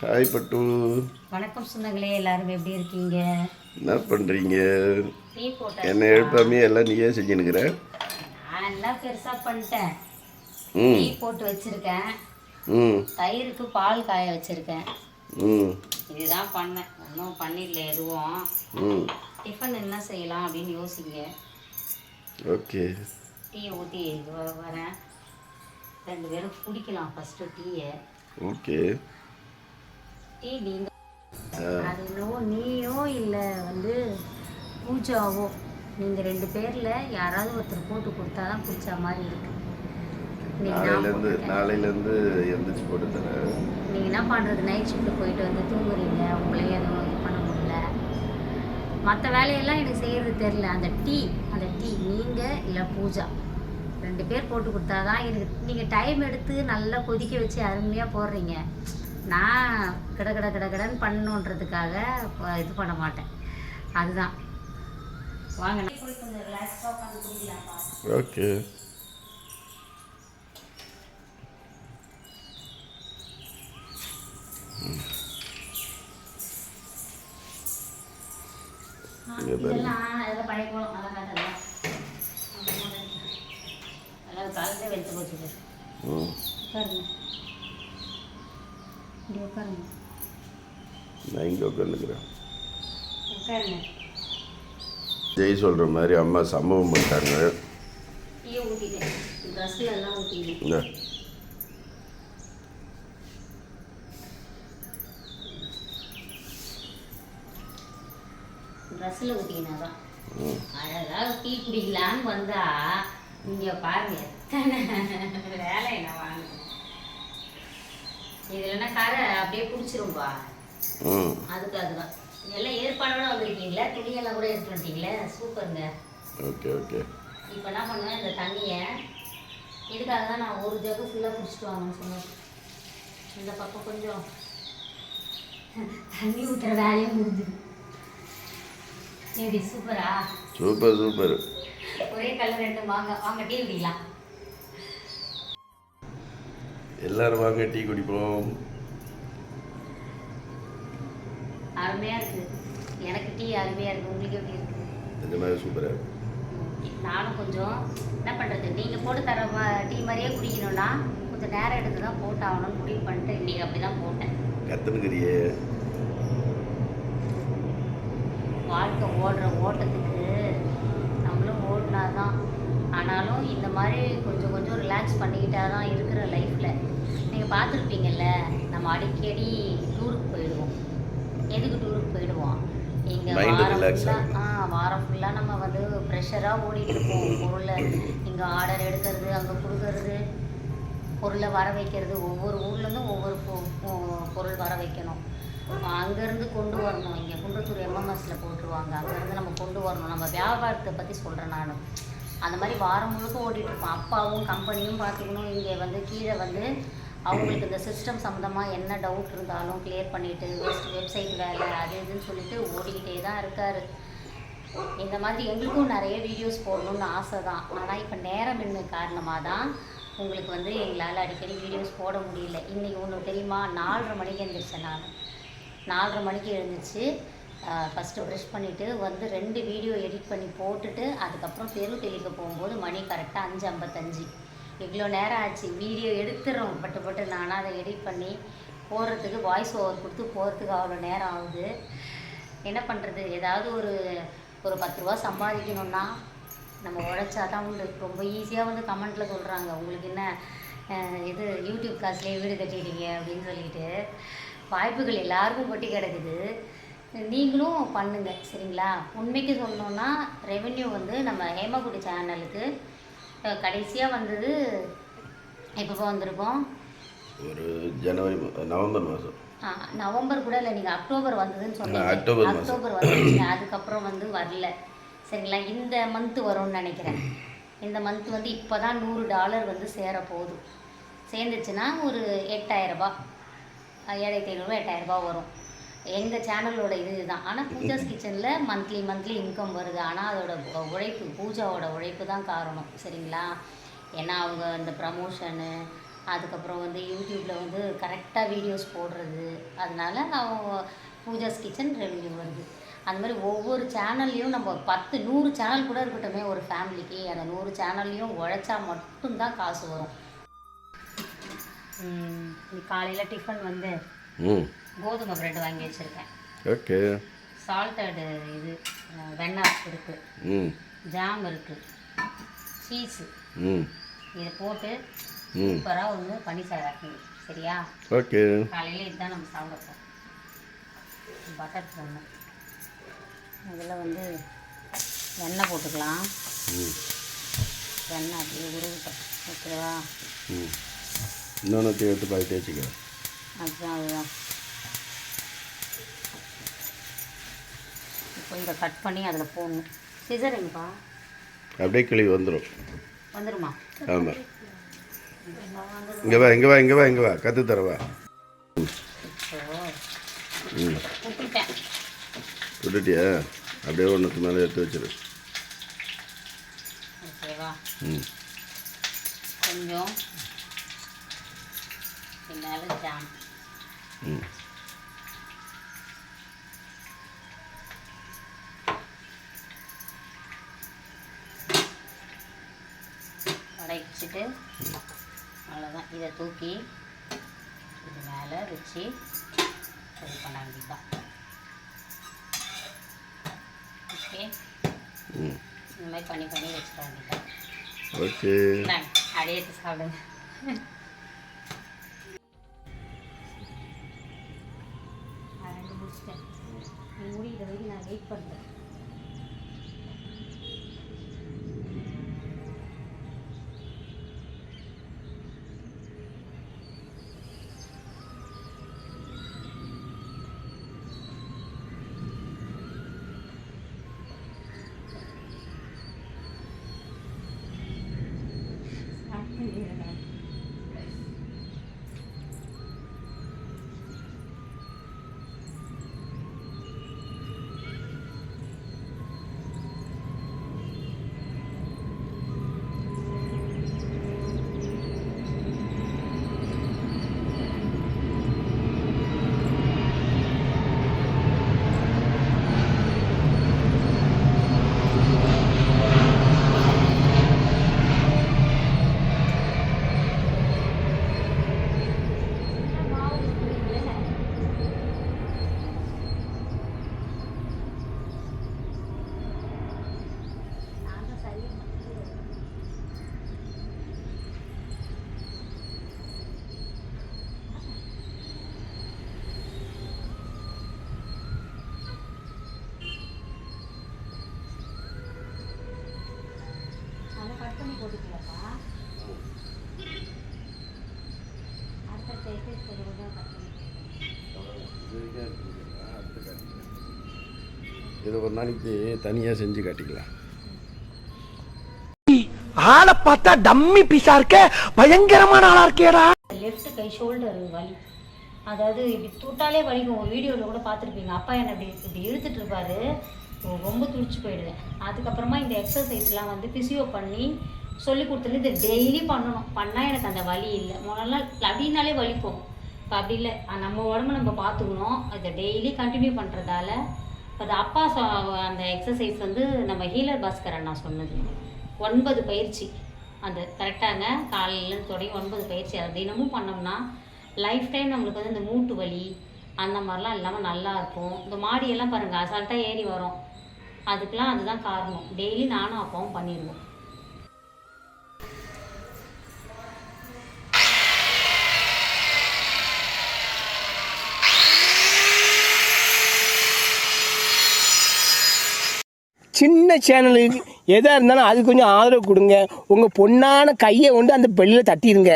Hi பட்டு. வணக்கம் சொந்தங்களே, எல்லாரும் எப்படி இருக்கீங்க? என்ன பண்ணுறீங்க? டீ என்ன போட்டாச்சுப்பா. எழுப்பாமே எல்லாம் நீயே செஞ்சுனுக்கிற. நான் எல்லாம் பெருசாக பண்ணிட்டேன். டீ ம் போட்டு வச்சுருக்கேன். ம் தயிருக்கு பால் காய வச்சுருக்கேன். ம் இதுதான் பண்ணேன், ஒன்றும் பண்ணிடல எதுவும். ம் டிஃபன் என்ன செய்யலாம் அப்படின்னு யோசிங்க. ஓகே. டீ ஊற்றி வரேன். 2 பேரும் குடிக்கலாம் ஃபஸ்ட்டு டீயை. ஓகே. டீ நீங்கள் அது என்னவோ நீயோ இல்லை பூஜாவோ, நீங்கள் 2 பேரில் யாராவது ஒருத்தர் போட்டு கொடுத்தா தான் குடிச்ச மாதிரி இருக்குது. நாளையிலேருந்து எந்திரிச்சு போட்டு தரேன். நீங்கள் என்ன பண்ணுறது, நைட் ஷிஃப்ட்டு போயிட்டு வந்து தூங்குறீங்க, உங்களையும் எதுவும் இது பண்ண முடியல. மற்ற வேலையெல்லாம் எனக்கு செய்கிறது தெரில. அந்த டீ நீங்கள் இல்லை பூஜா 2 பேர் போட்டு கொடுத்தா தான் எனக்கு. நீங்கள் டைம் எடுத்து நல்லா கொதிக்க வச்சு அருமையாக போடுறீங்க. நான் கடன்னு பண்ணணுன்றதுக்காக இது பண்ண மாட்டேன். அதுதான். வாங்க கொஞ்சம் ரிலாக்ஸாக உட்காந்து குடிக்கலாம்ப்பா. ஓகே. இதெல்லாம் பழைய போகணும். அதெல்லாம் காலத்தே வெளுத்து போச்சு. உட்காருங்க, இப்படி உட்காருங்க. நான் இங்கே உட்காந்துக்கிறேன். உட்காருங்க. ஜெய் சொல்கிற மாதிரி அம்மா சம்பவம் பண்ணிட்டாங்க. டீயை ஊற்றிட்டேன், ட்ரெஸ்ஸில் எல்லாம் ஊற்றிட்டேன். ட்ரெஸ்ஸில் ஊற்றிக்கினா தான் அழகாக டீ குடிக்கலான்னு வந்தா இங்கே பாருங்க எத்தனை வேலை என்ன வாங்க. இதுலன்னா கரை அப்படியே பிடிச்சிரும்பா. அதுக்காக தான் எல்லாம் ஏற்பாடோட வந்திருக்கீங்களா? துணியெல்லாம் கூட எடுத்து வந்துட்டீங்களே, சூப்பருங்க. Okay okay. இப்போ என்ன பண்ணுவேன், இந்த தண்ணியை இதுக்காக தான் நான் ஒரு ஜக்கு ஃபுல்லாக குடிச்சிட்டு வாங்கன்னு சொன்னேன். இந்த பக்கம் கொஞ்சம் தண்ணி ஊற்றுற வேலையும் முடிஞ்சுது. எப்படி சூப்பரா? Super super. ஒரே கலர் 2 வாங்க டீ குடிக்கலாம். எல்லாரும் வாங்க டீ குடிப்போம். அருமையா இருக்கு. எனக்கு டீ அருமையா இருக்கு. உங்களுக்கு எப்படி இருக்கு? இந்த மாதிரி சூப்பரா இருக்கு. நானும் கொஞ்சம் என்ன பண்றது, நீங்க போட்டு தர டீ மாதிரியே குடிக்கணும்னா கொஞ்சம் நேரம் எடுத்து தான் போட்டாகணும்னு முடிவு பண்ணிட்டு இன்னைக்கு அப்படிதான் போட்டேன். கத்துனுக்கிறியே. வாழ்க்கை ஓடுற ஓட்டத்துக்கு நம்மளும் ஓடினா தான். ஆனாலும் இந்த மாதிரி கொஞ்சம் கொஞ்சம் ரிலாக்ஸ் பண்ணிக்கிட்டா தான் இருக்கிற லைஃப்பில். நீங்கள் பார்த்துருப்பீங்கள்ல, நம்ம அடிக்கடி டூருக்கு போயிடுவோம். எதுக்கு டூருக்கு போயிடுவோம்? இங்கே வாரம் ஃபுல்லாக நம்ம ப்ரெஷராக ஓடிட்டு இருப்போம். பொருளை இங்கே ஆர்டர் எடுக்கிறது, அங்கே கொடுக்கறது, பொருளை வர வைக்கிறது. ஒவ்வொரு ஊர்லேருந்தும் ஒவ்வொரு பொருள் வர வைக்கணும். அங்கேருந்து கொண்டு வரணும். இங்கே குன்றத்தூர் எம்எம்எஸில் போட்டுருவாங்க. அங்கேருந்து நம்ம கொண்டு வரணும். நம்ம வியாபாரத்தை பற்றி சொல்கிறேன் நான். அந்த மாதிரி வாரம் முழுக்க ஓடிட்டுருப்போம். அப்பாவும் கம்பெனியும் பார்த்துக்கணும். இங்கே கீழே அவங்களுக்கு இந்த சிஸ்டம் சம்மந்தமாக என்ன டவுட் இருந்தாலும் கிளியர் பண்ணிவிட்டு வெப்சைட் வேலை அது இதுன்னு சொல்லிட்டு ஓடிக்கிட்டே தான் இருக்கார். இந்த மாதிரி எங்களுக்கும் நிறைய வீடியோஸ் போடணும்னு ஆசை தான். ஆனால் இப்போ நேரமின்மை காரணமாக தான் உங்களுக்கு எங்களால் அடிக்கடி வீடியோஸ் போட முடியல. இன்றைக்கி ஒன்று தெரியுமா, 4:30 மணிக்கு எழுந்திரிச்சேன். நான் 4:30 மணிக்கு எழுந்திரிச்சு ஃபஸ்ட்டு ப்ரெஷ் பண்ணிவிட்டு 2 வீடியோ எடிட் பண்ணி போட்டுட்டு அதுக்கப்புறம் தெரு தெளிக்க போகும்போது மணி கரெக்டாக 5:55. இவ்வளோ நேரம் ஆச்சு. வீடியோ எடுத்துடுறோம் பட்டு நானாக அதை எடிட் பண்ணி போடுறதுக்கு, வாய்ஸ் ஓவர் கொடுத்து போகிறதுக்கு அவ்வளோ நேரம் ஆகுது. என்ன பண்ணுறது, ஏதாவது ஒரு 10 ரூபா சம்பாதிக்கணுன்னா நம்ம உழைச்சா தான் உண்டு. ரொம்ப ஈஸியாக கமெண்ட்டில் சொல்கிறாங்க, உங்களுக்கு என்ன இது யூடியூப் காசுலேயே வீடு கட்டிடுங்க அப்படின்னு சொல்லிட்டு. வாய்ப்புகள் எல்லாருக்கும் கொட்டி கிடக்குது. நீங்களும் பண்ணுங்கள், சரிங்களா? உண்மைக்கு சொல்லணுன்னா ரெவென்யூ நம்ம ஹேமகுடி சேனலுக்கு கடைசியாக வந்தது எப்போ வந்திருக்கோம்? ஒரு நவம்பர் மாதம். நவம்பர் கூட இல்லை, நீங்கள் அக்டோபர் வந்ததுன்னு சொன்னீங்க. அக்டோபர் வந்துருச்சுங்க. அதுக்கப்புறம் வரல, சரிங்களா? இந்த மந்த்து வரும்னு நினைக்கிறேன். இந்த மந்த்து இப்போ தான் $100 சேரப்போகுது. சேர்ந்துச்சுன்னா ஒரு 8,000 ரூபா, 7,500 8,000 வரும். எங்கள் சேனலோட இதுதான். ஆனால் பூஜாஸ் கிச்சனில் மந்த்லி இன்கம் வருது. ஆனால் அதோட உழைப்பு, பூஜாவோட உழைப்பு தான் காரணம், சரிங்களா? ஏன்னா அவங்க இந்த ப்ரமோஷனு அதுக்கப்புறம் வந்து யூடியூப்பில் வந்து கரெக்டாக வீடியோஸ் போடுறது, அதனால நான் பூஜாஸ் கிச்சன் ரெவென்யூ வருது. அந்த மாதிரி ஒவ்வொரு சேனல்லையும் நம்ம 10 100 சேனல் கூட இருக்கட்டுமே ஒரு ஃபேமிலிக்கு, அந்த 100 சேனல்லையும் உழைச்சா மட்டும்தான் காசு வரும். காலையில் டிஃபன் வந்து கோதுமை பிரெட் வாங்கி வச்சுருக்கேன். ஓகே. சால்ட்டடு இது வெண்ணெய் இருக்குது, ஜாம் இருக்குது, சீஸு, இதை போட்டு சூப்பராக வந்து பனிசார் ஆக்கணும். சரியா? ஓகே. காலையில் இதுதான் நம்ம சாப்பிட பட்டர் போடணும். இதில் வந்து எண்ணெய் போட்டுக்கலாம். எண்ணெய் அப்படியே உருவிட்டோம். ஓகேவா? இன்னொன்று எடுத்து பாய் தேய்ச்சிக்கிறேன். அதுதான் இப்போ இதை கட் பண்ணி அதில் போடணும். சிசரிங்கப்பா அப்படியே கிளி வந்துடுமா? ஆமாம். இங்கே வா கற்று தரவா. விட்டுட்டியா? அப்படியே ஒன்றுக்கு மேலே எடுத்து வச்சிரு. ஓகேவா? கொஞ்சம் மேலே ஜாம். வச்சுட்டு அவ்வளோதான். இதை தூக்கி இது மேலே வச்சு இது பண்ண வேண்டியதான். ஓகே, இந்த மாதிரி பண்ணி வச்சுக்க வேண்டியதான். ஓகே, அப்படியே எடுத்து சாப்பிடுங்க. ரெண்டு முடிச்சிட்டேன். நீ முடிகிற வரைக்கும் நான் வெயிட் பண்ணுறேன். இது ஒரு நாளைக்கு தனியாக செஞ்சு காட்டிக்கலாம். ஆளை பார்த்தா டம்மி பீஸா இருக்க, பயங்கரமான ஆளா இருக்கேடா. லெஃப்ட் கை ஷோல்டர் வலி, அதாவது இப்படி தூட்டாலே வலிக்கும். ஒரு வீடியோவில் கூட பார்த்துருப்பீங்க. அப்பா என்னை இப்படி இழுத்துட்டு இருப்பாரு, ரொம்ப துடிச்சு போயிடுவேன். அதுக்கப்புறமா இந்த எக்ஸசைஸ்லாம் வந்து ஃபிசியோ பண்ணி சொல்லி கொடுத்துட்டு இதை டெய்லி பண்ணணும். பண்ணால் எனக்கு அந்த வலி இல்லை. முதல்ல அப்படின்னாலே வலிக்கும். இப்போ அப்படி இல்லை, நம்ம உடம்பு நம்ம பார்த்துக்கணும். இதை டெய்லி கண்டினியூ பண்ணுறதால அது அப்பா அந்த எக்ஸசைஸ் வந்து நம்ம ஹீலர் பாஸ்கர் அண்ணா சொன்னது 9 பயிற்சி. அது கரெக்டாங்க, காலையிலேருந்து தொடங்கி 9 பயிற்சி. அதை தினமும் பண்ணோம்னா லைஃப் டைம் நம்மளுக்கு வந்து இந்த மூட்டு வலி அந்த மாதிரிலாம் இல்லாமல் நல்லாயிருக்கும். இந்த மாடியெல்லாம் பாருங்கள் அசால்ட்டாக ஏறி வரும். அதுக்கெலாம் அதுதான் காரணம். டெய்லி நானும் அப்பாவும் பண்ணிடுவோம். சின்ன சேனலுக்கு எதாக இருந்தாலும் அது கொஞ்சம் ஆதரவு கொடுங்க. உங்கள் பொண்ணான கையை கொண்டு அந்த பெல்லில் தட்டிடுங்க.